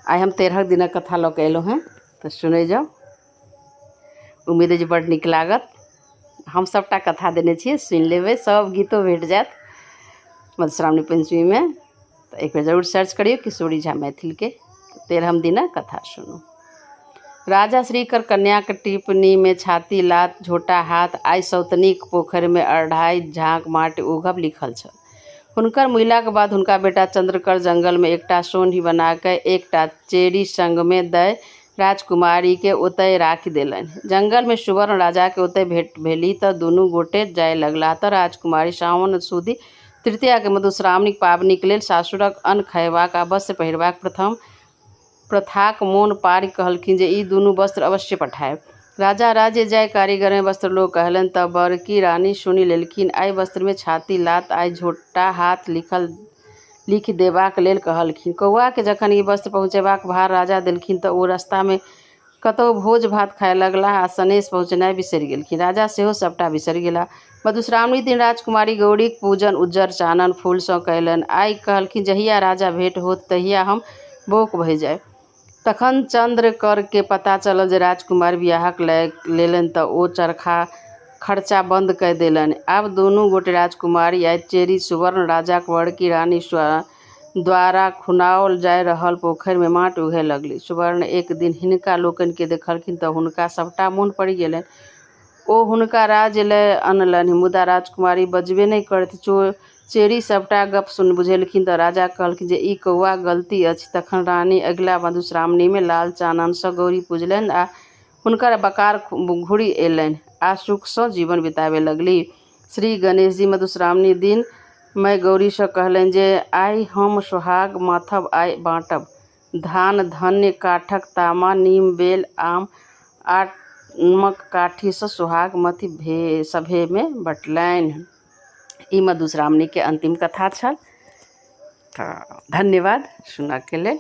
आइ हम 13 दिन कथा लऽ के अयलहुँ हैं, तो सुनै जाओ। उम्मीद है जे बड़ नीक लागत। हम सबटा कथा देने छियै, सुनि लेबै, सब गीतो भेट जायत मधुश्रावणी पंचमी में। तो एक बेर जरूर सर्च करियो किशोरी झा मैथिल के। 13 दिन कथा सुनू। राजा श्री कर कन्या के टिप्पणी में छाती लात झोटा हाथ आइ सौतनीक पोखरि में 2.5 झाँक माटि उघब लिखल छल। हुनकर मुइला के बाद हुनका बेटा चंद्रकर जंगल में एकटा सोंढी बना के एकटा चेरी संग में दय राजकुमारी के ओतय राखि देलनि। जंगल में सुवर्ण राजा के ओतय भेंट भेली तऽ दुनू गोटे जाय लगलाह। तऽ राजकुमारी सावन सुदी तृतीया के मधुश्रावणी पाबनिक लेल सासुरक अन्न खयबाक आ वस्त्र पहिरबाक प्रथाक मोन पारि कहलखिन जे ई दुनू वस्त्र अवश्य पठायब। राजा राज्य जाय कारीगर में वस्त्र लो कहलनि तऽ बड़की रानी सुनि लेलखिन। आइ वस्त्र में छाती लात आइ झोटा हाथ लिखि देबाक लेल कहलखिन। कौआ के जखन ई वस्त्र पहुँचेबाक भार राजा देलखिन तऽ ओ रस्ता में कतौ भोज भात खाय लगलाह आ सनेश पहुँचनाइ बिसरि गेलखिन। राजा सेहो सबटा बिसरि गेलाह। मधुश्रावणी दिन राजकुमारी गौरीक पूजन उज्जर चानन फूल सँ कयलनि। आइ कहलखिन जहिया राजा भेंट होत तहिया हम बौक भऽ जायब। तखन चंद्रकर के पता चलल जे राजकुमारी बियाहक लेलनि तऽ ओ चरखा खर्चा बंद कय देलनि। आब दुनू गोटे राजकुमारी आ चेरी सुवर्ण राजाक बड़की रानी द्वारा खुनाओल जाय रहल पोखरि में माटि उघै लगली। सुवर्ण एक दिन हिनका लोकनि के देखलखिन तऽ हुनका सबटा मोन पड़ि गेलनि। ओ हुनका राज्य लय अनलनि, मुदा राजकुमारी बजबे नहि करथि। चेरी सबटा गप बुझेलखिन तऽ राजा कहलखिन जे ई कौआ गलती अछि। तखन रानी अगिला मधुश्रावणी में लाल चानन सँ गौरी पूजलनि आ हुनकर बकार घुरि अयलनि आ सुख सँ जीवन बिताबे लगली। श्री गणेश जी मधुश्रावणी दिन मैं गौरी सँ कहलनि जे आइ हम सोहाग माथब आइ बाँटब। धान धन्य काठक तामा नीम बेल आम आमक काठी सँ सोहाग मथि सभे में बँटलनि। ई मधुश्रावणी के अंतिम कथा छल। धन्यवाद सुनऽ के लेल।